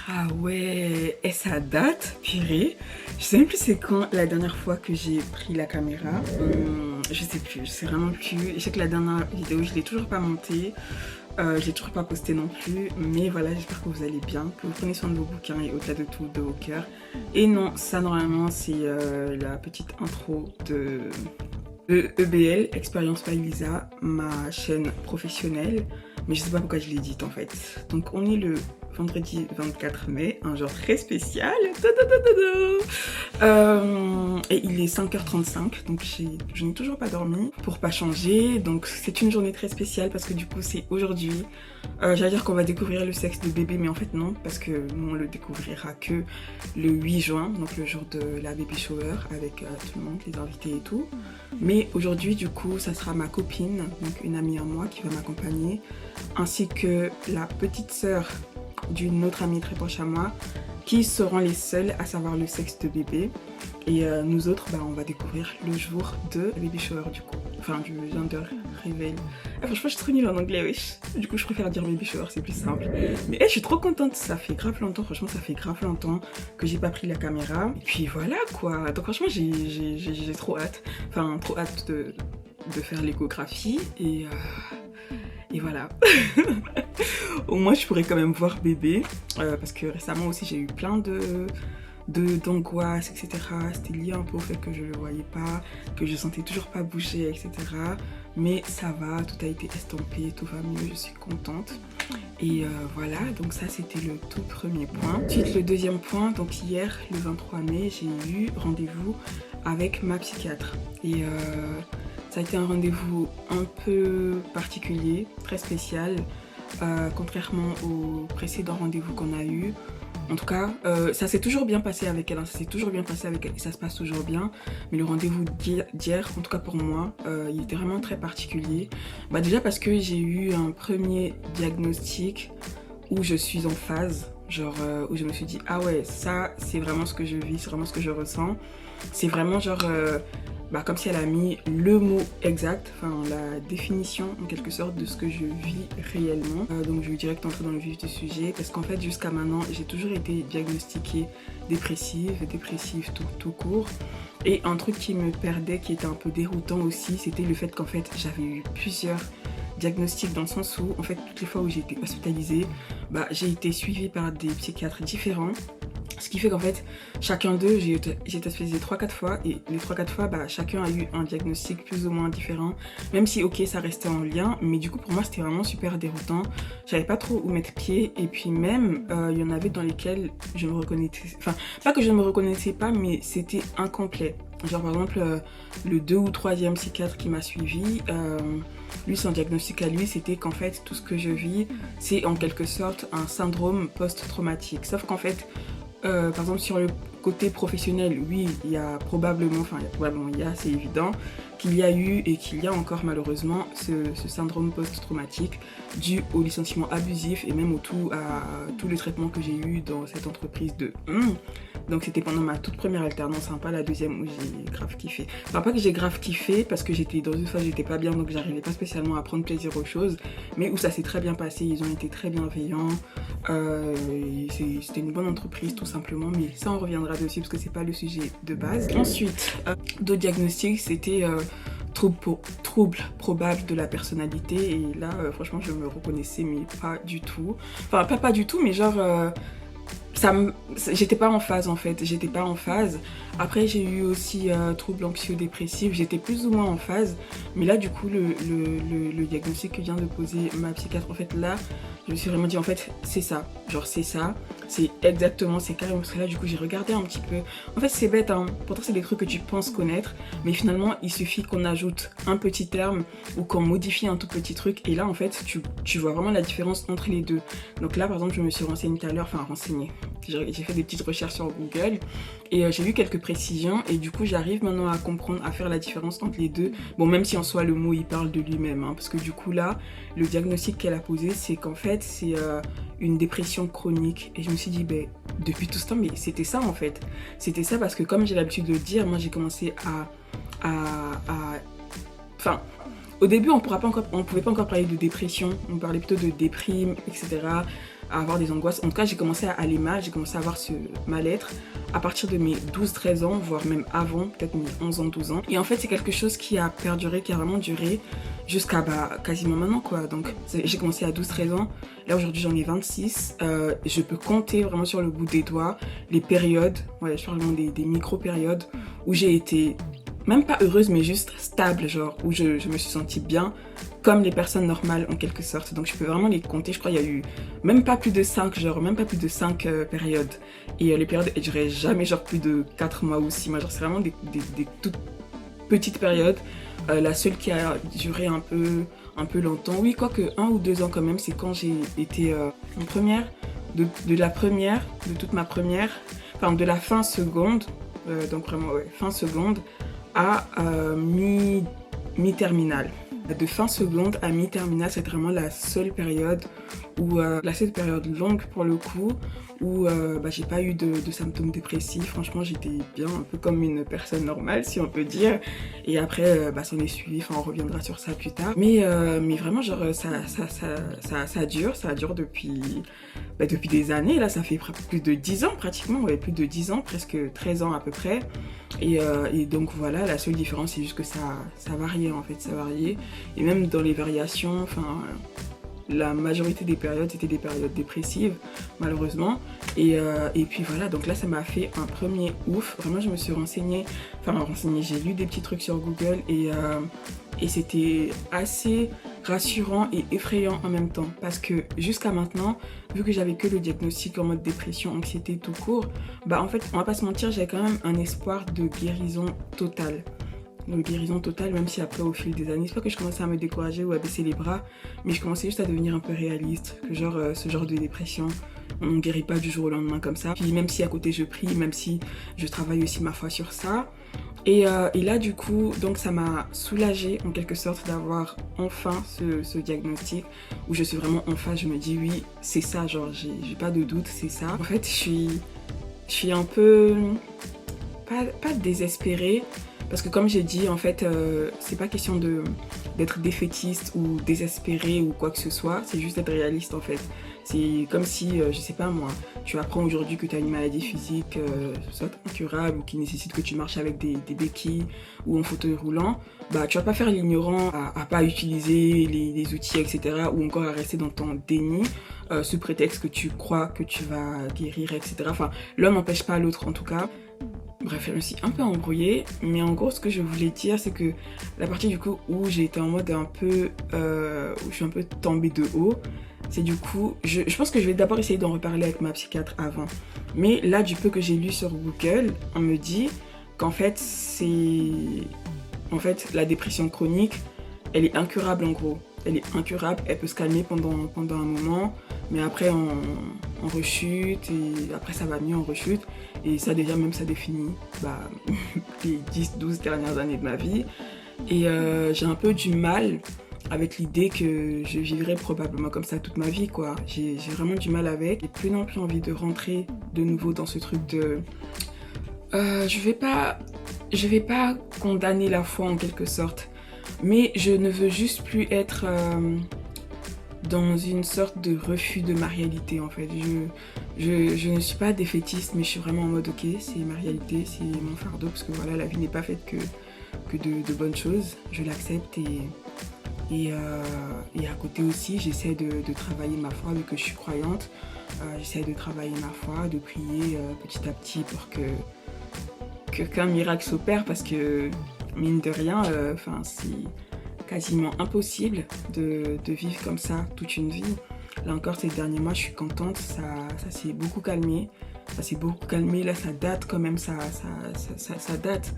Ah ouais, et ça date, purée. Je sais même plus c'est quand la dernière fois que j'ai pris la caméra. Je sais plus, je sais vraiment plus. Je sais que la dernière vidéo, je l'ai toujours pas montée. Je l'ai toujours pas postée non plus. Mais voilà, j'espère que vous allez bien, que vous prenez soin de vos bouquins et au-delà de tout, de vos cœurs. Et non, ça normalement, c'est la petite intro de EBL, Expérience by Lisa, ma chaîne professionnelle. Mais je sais pas pourquoi je l'ai dite en fait. Donc on est le vendredi 24 mai, un jour très spécial. Et il est 5h35, donc je n'ai toujours pas dormi pour pas changer. Donc c'est une journée très spéciale parce que du coup c'est aujourd'hui. J'allais dire qu'on va découvrir le sexe de bébé, mais en fait non, parce que nous on le découvrira que le 8 juin, donc le jour de la baby shower avec tout le monde, les invités et tout. Mais aujourd'hui du coup ça sera ma copine, donc une amie à moi qui va m'accompagner, ainsi que la petite sœur d'une autre amie très proche à moi, qui seront les seuls à savoir le sexe de bébé. Et nous autres, on va découvrir le jour de baby shower du coup. Enfin, du gender reveal. Franchement, je suis trop nulle en anglais, wesh. Du coup, je préfère dire baby shower, c'est plus simple. Mais je suis trop contente, ça fait grave longtemps, franchement, ça fait grave longtemps que j'ai pas pris la caméra. Et puis voilà, quoi. Donc franchement, j'ai trop hâte. Enfin, trop hâte de faire l'échographie. Et voilà. Au moins je pourrais quand même voir bébé parce que récemment aussi j'ai eu plein d'angoisse, etc. C'était lié un peu au fait que je le voyais pas, que je sentais toujours pas bouger, etc. Mais ça va, tout a été estompé, tout va mieux, je suis contente. Et voilà, donc ça c'était le tout premier point. Ensuite le deuxième point, donc hier le 23 mai j'ai eu rendez-vous avec ma psychiatre. Et ça a été un rendez-vous un peu particulier, très spécial, contrairement aux précédents rendez-vous qu'on a eu. En tout cas, ça s'est toujours bien passé avec elle, ça s'est toujours bien passé avec elle et ça se passe toujours bien. Mais le rendez-vous d'hier, en tout cas pour moi, il était vraiment très particulier. Déjà parce que j'ai eu un premier diagnostic où je suis en phase, genre où je me suis dit ah ouais, ça c'est vraiment ce que je vis, c'est vraiment ce que je ressens. C'est vraiment genre comme si elle a mis le mot exact, enfin la définition en quelque sorte de ce que je vis réellement. Donc je vais direct entrer dans le vif du sujet parce qu'en fait jusqu'à maintenant j'ai toujours été diagnostiquée dépressive tout court. Et un truc qui me perdait, qui était un peu déroutant aussi, c'était le fait qu'en fait j'avais eu plusieurs diagnostics dans le sens où en fait toutes les fois où j'ai été hospitalisée, j'ai été suivie par des psychiatres différents. Ce qui fait qu'en fait, chacun d'eux, j'ai été hospitalisée 3-4 fois et les 3-4 fois, chacun a eu un diagnostic plus ou moins différent. Même si, ok, ça restait en lien, mais du coup, pour moi, c'était vraiment super déroutant. J'avais pas trop où mettre pied et puis même, il y en avait dans lesquels je me reconnaissais... Enfin, pas que je ne me reconnaissais pas, mais c'était incomplet. Genre, par exemple, le 2 ou 3e psychiatre qui m'a suivi, lui, son diagnostic à lui, c'était qu'en fait, tout ce que je vis, c'est en quelque sorte un syndrome post-traumatique. Sauf qu'en fait, par exemple sur le côté professionnel, oui, il y a probablement, c'est évident qu'il y a eu et qu'il y a encore malheureusement ce syndrome post-traumatique dû au licenciement abusif et même à tout le traitement que j'ai eu dans cette entreprise de Donc c'était pendant ma toute première alternance, pas la deuxième où j'ai grave kiffé. Enfin pas que j'ai grave kiffé parce que j'étais dans une phase où j'étais pas bien, donc j'arrivais pas spécialement à prendre plaisir aux choses, mais où ça s'est très bien passé, ils ont été très bienveillants, c'était une bonne entreprise tout simplement, mais ça on reviendra dessus parce que c'est pas le sujet de base. Ensuite, d'autres diagnostics, c'était trouble probable de la personnalité et là franchement je me reconnaissais mais pas du tout. Enfin pas du tout mais genre... j'étais pas en phase en fait, j'étais pas en phase. Après j'ai eu aussi troubles anxio-dépressifs, j'étais plus ou moins en phase. Mais là du coup le diagnostic que vient de poser ma psychiatre, en fait là je me suis vraiment dit en fait c'est ça, genre c'est ça, c'est exactement, c'est carrément parce que là du coup j'ai regardé un petit peu. En fait c'est bête hein, pourtant c'est des trucs que tu penses connaître, mais finalement il suffit qu'on ajoute un petit terme ou qu'on modifie un tout petit truc et là en fait tu vois vraiment la différence entre les deux. Donc là par exemple je me suis renseignée tout à l'heure, j'ai fait des petites recherches sur Google et j'ai eu quelques précisions et du coup j'arrive maintenant à comprendre, à faire la différence entre les deux. Bon même si en soi le mot il parle de lui-même hein, parce que du coup là le diagnostic qu'elle a posé c'est qu'en fait c'est une dépression chronique et je me suis dit depuis tout ce temps mais c'était ça en fait. C'était ça parce que comme j'ai l'habitude de le dire, moi j'ai commencé Enfin, au début on pouvait pas encore parler de dépression, on parlait plutôt de déprime, etc. à avoir des angoisses. En tout cas, j'ai commencé à aller mal, j'ai commencé à avoir ce mal-être à partir de mes 12-13 ans, voire même avant, peut-être mes 11 ans, 12 ans. Et en fait, c'est quelque chose qui a perduré, qui a vraiment duré jusqu'à quasiment maintenant, quoi. Donc, j'ai commencé à 12-13 ans. Là, aujourd'hui, j'en ai 26. Je peux compter vraiment sur le bout des doigts les périodes, ouais, je parle vraiment des micro-périodes où j'ai été, même pas heureuse, mais juste stable, genre, où je me suis sentie bien, comme les personnes normales en quelque sorte. Donc je peux vraiment les compter, je crois qu'il y a eu même pas plus de 5, genre même pas plus de 5 périodes. Et les périodes elles duraient jamais genre plus de 4 mois ou 6 mois, genre c'est vraiment des toutes petites périodes. La seule qui a duré un peu longtemps, oui, quoique 1 ou 2 ans quand même, c'est quand j'ai été en première, de toute ma première, enfin de la fin seconde, donc vraiment ouais, fin seconde à mi-terminale. De fin seconde à mi-terminale, c'est vraiment la seule période où, la seule période longue pour le coup, où j'ai pas eu de symptômes dépressifs. Franchement, j'étais bien, un peu comme une personne normale, si on peut dire. Et après, ça m'est suivi, enfin, on reviendra sur ça plus tard. Mais vraiment, genre, ça dure depuis des années. Là, ça fait plus de 10 ans pratiquement, ouais, plus de 10 ans, presque 13 ans à peu près. Et donc voilà, la seule différence, c'est juste que ça variait en fait, ça variait. Et même dans les variations, enfin, la majorité des périodes, c'était des périodes dépressives, malheureusement. Et puis voilà, donc là, ça m'a fait un premier ouf. Vraiment, je me suis renseignée, j'ai lu des petits trucs sur Google et c'était assez rassurant et effrayant en même temps. Parce que jusqu'à maintenant, vu que j'avais que le diagnostic en mode dépression, anxiété tout court, en fait, on va pas se mentir, j'avais quand même un espoir de guérison totale. De guérison totale, même si après au fil des années, c'est pas que je commençais à me décourager ou à baisser les bras, mais je commençais juste à devenir un peu réaliste, que genre ce genre de dépression, on ne guérit pas du jour au lendemain comme ça. Puis même si à côté je prie, même si je travaille aussi ma foi sur ça. Et là du coup, donc ça m'a soulagée en quelque sorte d'avoir enfin ce diagnostic, où je suis vraiment en phase, je me dis oui, c'est ça, genre j'ai pas de doute, c'est ça. En fait, je suis un peu, pas désespérée, parce que comme j'ai dit, en fait, c'est pas question d'être défaitiste ou désespéré ou quoi que ce soit, c'est juste être réaliste en fait. C'est comme si, je sais pas moi, tu apprends aujourd'hui que tu as une maladie physique, soit incurable ou qui nécessite que tu marches avec des béquilles ou en fauteuil roulant, tu vas pas faire l'ignorant à pas utiliser les outils, etc. ou encore à rester dans ton déni, sous prétexte que tu crois que tu vas guérir, etc. Enfin, l'un n'empêche pas l'autre en tout cas. Bref, je me suis un peu embrouillée, mais en gros, ce que je voulais dire, c'est que la partie du coup où j'ai été en mode un peu, où je suis un peu tombée de haut, c'est du coup, je pense que je vais d'abord essayer d'en reparler avec ma psychiatre avant. Mais là, du peu que j'ai lu sur Google, on me dit qu'en fait, la dépression chronique, elle est incurable en gros. Elle est incurable, elle peut se calmer pendant un moment, mais après on rechute, et après ça va mieux, on rechute, et ça déjà même ça définit les 10-12 dernières années de ma vie. Et j'ai un peu du mal avec l'idée que je vivrai probablement comme ça toute ma vie, quoi. J'ai vraiment du mal avec, et plus non plus envie de rentrer de nouveau dans ce truc de... je vais pas condamner la foi en quelque sorte, mais je ne veux juste plus être dans une sorte de refus de ma réalité en fait. Je ne suis pas défaitiste, mais je suis vraiment en mode ok, c'est ma réalité, c'est mon fardeau, parce que voilà, la vie n'est pas faite que de bonnes choses. Je l'accepte et à côté aussi, j'essaie de travailler ma foi vu que je suis croyante. J'essaie de travailler ma foi, de prier petit à petit pour qu'un miracle s'opère, parce que mine de rien, c'est quasiment impossible de vivre comme ça toute une vie. Là encore, ces derniers mois, je suis contente, ça s'est beaucoup calmé. Là ça date quand même, ça date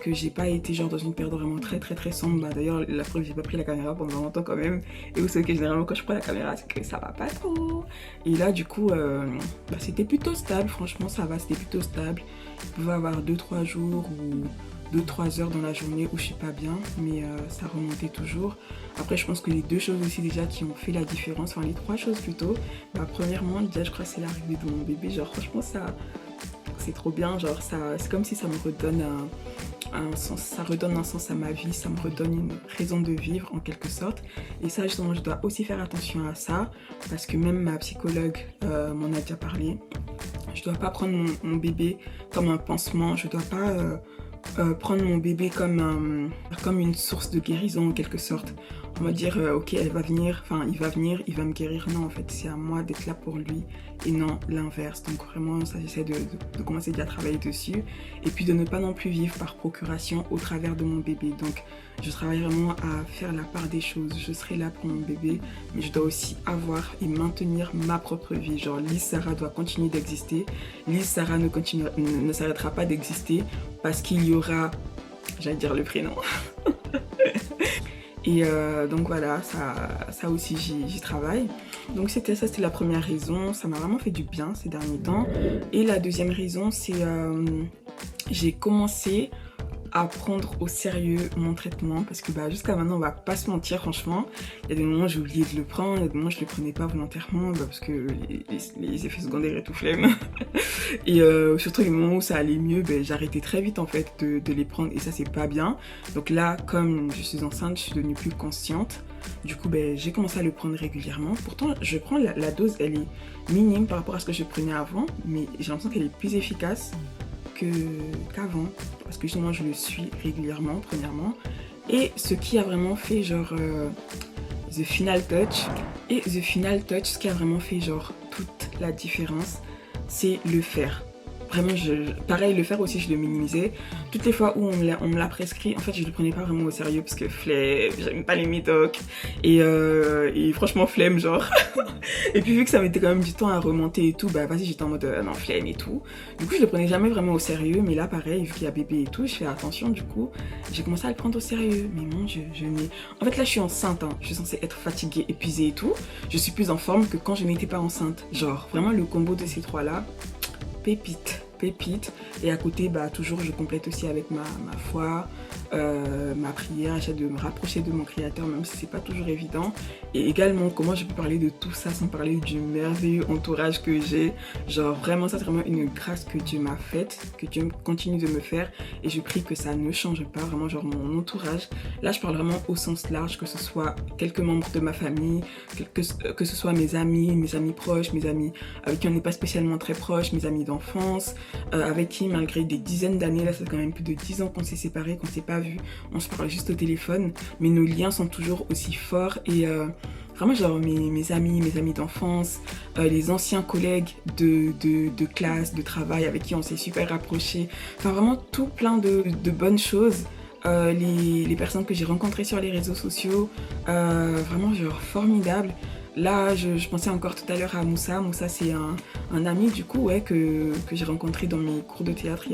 que j'ai pas été genre dans une période vraiment très très très sombre. D'ailleurs, la preuve, j'ai pas pris la caméra pendant longtemps quand même, et vous savez que généralement quand je prends la caméra, c'est que ça va pas trop. Et là du coup, c'était plutôt stable, franchement ça va, c'était plutôt stable. Il pouvait avoir 2-3 jours ou 2-3 heures dans la journée où je suis pas bien, mais ça remontait toujours. Après, je pense que les 2 choses aussi déjà qui ont fait la différence, enfin les 3 choses plutôt. Premièrement, déjà je crois que c'est l'arrivée de mon bébé, genre franchement ça, c'est trop bien, genre ça, c'est comme si ça me redonne un sens, ça redonne un sens à ma vie, ça me redonne une raison de vivre en quelque sorte. Et ça justement je dois aussi faire attention à ça parce que même ma psychologue m'en a déjà parlé. Je dois pas prendre mon bébé comme un pansement, je dois pas prendre mon bébé comme une source de guérison en quelque sorte. On va dire ok elle va venir, enfin il va venir, il va me guérir. Non en fait c'est à moi d'être là pour lui et non l'inverse. Donc vraiment ça j'essaie de commencer déjà à travailler dessus. Et puis de ne pas non plus vivre par procuration au travers de mon bébé. Donc je travaille vraiment à faire la part des choses. Je serai là pour mon bébé mais je dois aussi avoir et maintenir ma propre vie. Genre Lise Sarah doit continuer d'exister. Lise Sarah ne s'arrêtera pas d'exister parce qu'il y aura, j'allais dire le prénom. Et donc voilà, ça aussi j'y travaille. Donc c'était la première raison, ça m'a vraiment fait du bien ces derniers temps. Et la deuxième raison c'est j'ai commencé à prendre au sérieux mon traitement parce que jusqu'à maintenant on va pas se mentir franchement, il y a des moments où j'ai oublié de le prendre, il y a des moments où je le prenais pas volontairement parce que les effets secondaires et tout flemme. Et surtout les moments où ça allait mieux, j'arrêtais très vite en fait de les prendre et ça c'est pas bien. Donc là comme je suis enceinte, je suis devenue plus consciente. Du coup j'ai commencé à le prendre régulièrement. Pourtant je prends la dose, elle est minime par rapport à ce que je prenais avant, mais j'ai l'impression qu'elle est plus efficace qu'avant parce que justement je le suis régulièrement premièrement. Et ce qui a vraiment fait genre the final touch, et the final touch, ce qui a vraiment fait genre toute la différence, c'est le fer. Vraiment, pareil, le fer aussi, je le minimisais. Toutes les fois où on me l'a prescrit, en fait, je le prenais pas vraiment au sérieux parce que flemme, j'aime pas les médocs. Et franchement, flemme, genre. Et puis, vu que ça mettait quand même du temps à remonter et tout, vas-y, j'étais en mode non, flemme et tout. Du coup, je le prenais jamais vraiment au sérieux. Mais là, pareil, vu qu'il y a bébé et tout, je fais attention. Du coup, j'ai commencé à le prendre au sérieux. Mais mon Dieu, je n'ai. En fait, là, je suis enceinte. Je suis censée être fatiguée, épuisée et tout. Je suis plus en forme que quand je n'étais pas enceinte. Genre, vraiment, le combo de ces trois-là. Pépite. Et à côté toujours je complète aussi avec ma foi, ma prière, j'essaie de me rapprocher de mon créateur même si c'est pas toujours évident. Et également comment je peux parler de tout ça sans parler du merveilleux entourage que j'ai. Genre vraiment ça c'est vraiment une grâce que Dieu m'a faite, que Dieu continue de me faire, et je prie que ça ne change pas. Vraiment genre mon entourage, là je parle vraiment au sens large, que ce soit quelques membres de ma famille, que ce soit mes amis proches, mes amis avec qui on n'est pas spécialement très proches, mes amis d'enfance, avec qui malgré des dizaines d'années, là ça fait quand même plus de 10 ans qu'on s'est séparés, qu'on s'est pas vu, on se parle juste au téléphone, mais nos liens sont toujours aussi forts. Et vraiment genre mes amis d'enfance, les anciens collègues de classe, de travail avec qui on s'est super rapprochés, enfin vraiment tout plein de bonnes choses. Les personnes que j'ai rencontrées sur les réseaux sociaux, vraiment genre formidable. Là, je pensais encore tout à l'heure à Moussa. Moussa, c'est un ami du coup que j'ai rencontré dans mes cours de théâtre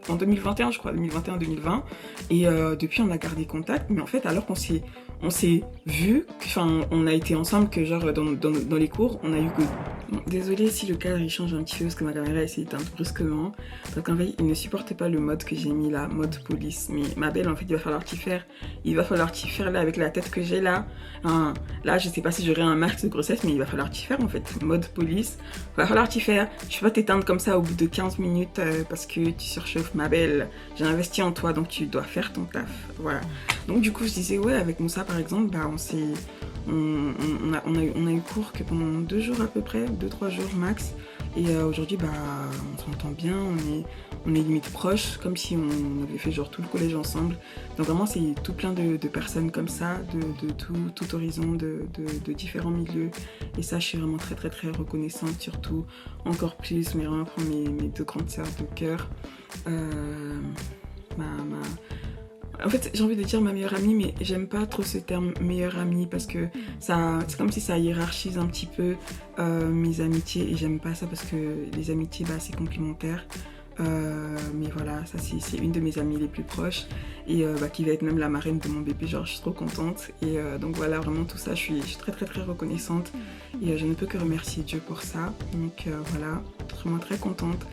en 2021, je crois, 2021-2020. Et depuis, on a gardé contact. Mais en fait, alors qu'on s'est vu, enfin, on a été ensemble, que genre dans les cours, on a eu que... Bon, désolée si le cadre il change un petit peu parce que ma caméra s'est éteinte brusquement. Parce qu'en fait, il ne supportait pas le mode que j'ai mis là, mode police. Mais ma belle, en fait, il va falloir t'y faire. Il va falloir t'y faire là avec la tête que j'ai là. Hein, là, je sais pas si j'aurai un marque de grossesse, mais il va falloir t'y faire en fait. Mode police. Il va falloir t'y faire. Je vais pas t'éteindre comme ça au bout de 15 minutes parce que tu surchauffes, ma belle. J'ai investi en toi, donc tu dois faire ton taf. Voilà. Donc du coup, je disais, ouais, avec Moussa par exemple, on a eu cours que pendant 2 jours à peu près, 2-3 jours max. Et aujourd'hui, on s'entend bien, on est limite proches, comme si on avait fait genre tout le collège ensemble. Donc vraiment, c'est tout plein de personnes comme ça, de tout horizon, de différents milieux. Et ça, je suis vraiment très très très reconnaissante, surtout encore plus, mais vraiment pour mes 2 grandes sœurs de cœur. En fait, j'ai envie de dire ma meilleure amie, mais j'aime pas trop ce terme meilleure amie parce que c'est comme si ça hiérarchise un petit peu mes amitiés, et j'aime pas ça parce que les amitiés, c'est complémentaire. Mais voilà, ça c'est une de mes amies les plus proches et qui va être même la marraine de mon bébé, genre je suis trop contente. Et donc voilà, vraiment tout ça, je suis très très très reconnaissante et je ne peux que remercier Dieu pour ça. Donc voilà, vraiment très contente.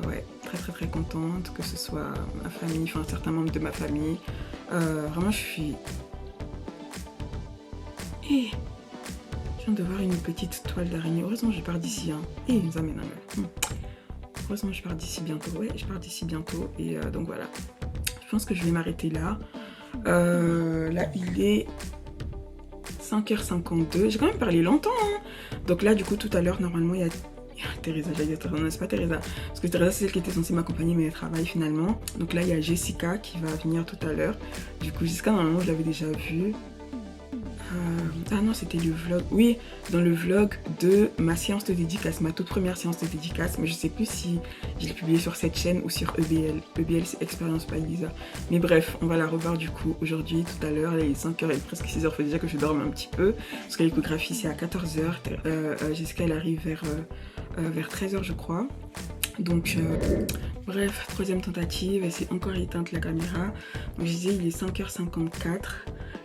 Ouais, très très très contente, que ce soit ma famille, enfin certains membres de ma famille. Vraiment je suis... Et je viens de voir une petite toile d'araignée. Heureusement je pars d'ici, hein. Et il nous amène un gars. malheureusement je pars d'ici bientôt. Ouais, je pars d'ici bientôt et donc voilà. Je pense que je vais m'arrêter là. Là il est 5h52. J'ai quand même parlé longtemps hein. Donc là du coup tout à l'heure normalement il y a Teresa, j'allais dire, non c'est pas Teresa, parce que Teresa c'est celle qui était censée m'accompagner mais elle travaille finalement. Donc là il y a Jessica qui va venir tout à l'heure. Du coup Jessica normalement je l'avais déjà vue. Ah non c'était le vlog, oui dans le vlog de ma séance de dédicace, ma toute première séance de dédicace, mais je sais plus si je l'ai publié sur cette chaîne ou sur EBL. EBL c'est Expérience by Lisa. Mais bref, on va la revoir du coup aujourd'hui, tout à l'heure, il est 5h et presque 6h, faut déjà que je dorme un petit peu, parce que l'échographie c'est à 14h, Jessica elle arrive vers 13h je crois. Donc bref, troisième tentative, et c'est encore éteinte la caméra. Donc je disais il est 5h54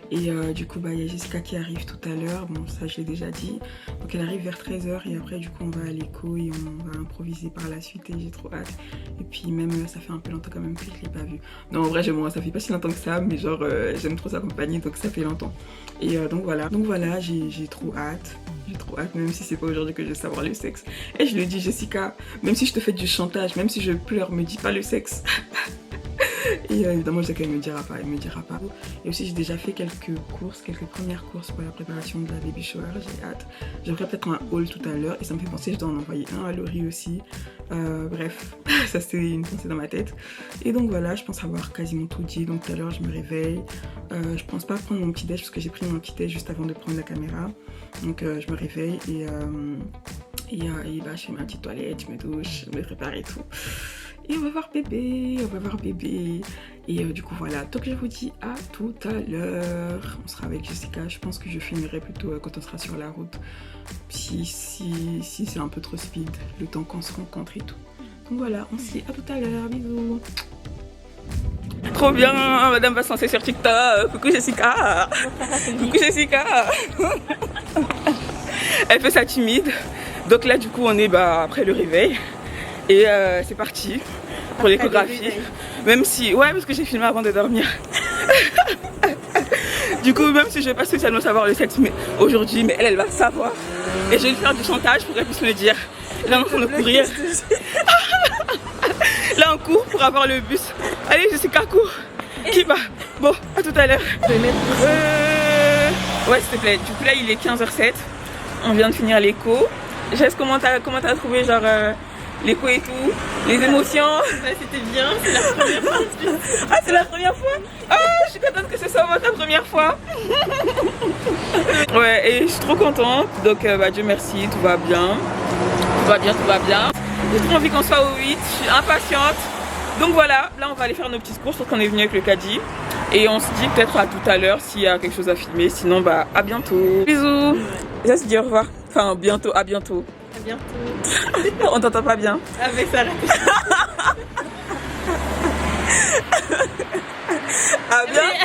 et du coup bah il y a Jessica qui arrive tout à l'heure, bon ça je l'ai déjà dit. Donc elle arrive vers 13h et après du coup on va à l'écho et on va improviser par la suite et j'ai trop hâte. Et puis même ça fait un peu longtemps quand même que je l'ai pas vue. Non en vrai ça fait pas si longtemps que ça, mais genre j'aime trop sa compagnie donc ça fait longtemps. Et donc voilà j'ai trop hâte. J'ai trop hâte, même si c'est pas aujourd'hui que je vais savoir le sexe. Et je le dis Jessica, même si je te fais du chantage, même si je pleure, me dis pas le sexe. Et évidemment je sais qu'elle me dira pas, Et aussi j'ai déjà fait quelques premières courses pour la préparation de la baby shower, j'ai hâte. J'aurai peut-être un haul tout à l'heure et ça me fait penser, je dois en envoyer un à Laurie aussi. Bref, ça c'est une pensée dans ma tête. Et donc voilà, je pense avoir quasiment tout dit, donc tout à l'heure je me réveille. Je pense pas prendre mon petit déj parce que j'ai pris mon petit déj juste avant de prendre la caméra. Donc je me réveille et bah, je fais ma petite toilette, je me douche, je me prépare et tout. Et on va voir bébé, Et du coup voilà, donc je vous dis à tout à l'heure. On sera avec Jessica, je pense que je filmerai plutôt quand on sera sur la route. Si c'est un peu trop speed, le temps qu'on se rencontre et tout. Donc voilà, on se dit à tout à l'heure, bisous. Trop bien, madame va se lancer sur TikTok. Coucou Jessica. Coucou Jessica. Elle fait sa timide. Donc là du coup on est après le réveil. Et c'est parti pour l'échographie. Même si, ouais parce que j'ai filmé avant de dormir. Du coup même si je vais pas spécialement savoir le sexe aujourd'hui, mais elle va savoir. Et je vais lui faire du chantage pour qu'elle puisse me dire. Là on est en train de courir. Là on court pour avoir le bus. Allez Jessica cours. Qui va? Bon, à tout à l'heure. Ouais s'il te plaît, du coup là il est 15h07. On vient de finir l'écho. Jess, comment t'as trouvé genre l'écho et tout, les émotions? Bah, c'était bien, c'est la première fois. Ah c'est la première fois? Ah je suis contente que ce soit ta première fois. Ouais et je suis trop contente. Donc bah Dieu merci, tout va bien. Tout va bien. J'ai trop envie qu'on soit au 8, je suis impatiente. Donc voilà, là on va aller faire nos petites courses parce qu'on est venu avec le caddie. Et on se dit peut-être à tout à l'heure s'il y a quelque chose à filmer. Sinon bah à bientôt. Bisous. Ça se dit au revoir. Enfin bientôt, à bientôt. À bientôt. On t'entend pas bien. Ah mais ça arrête. À bientôt.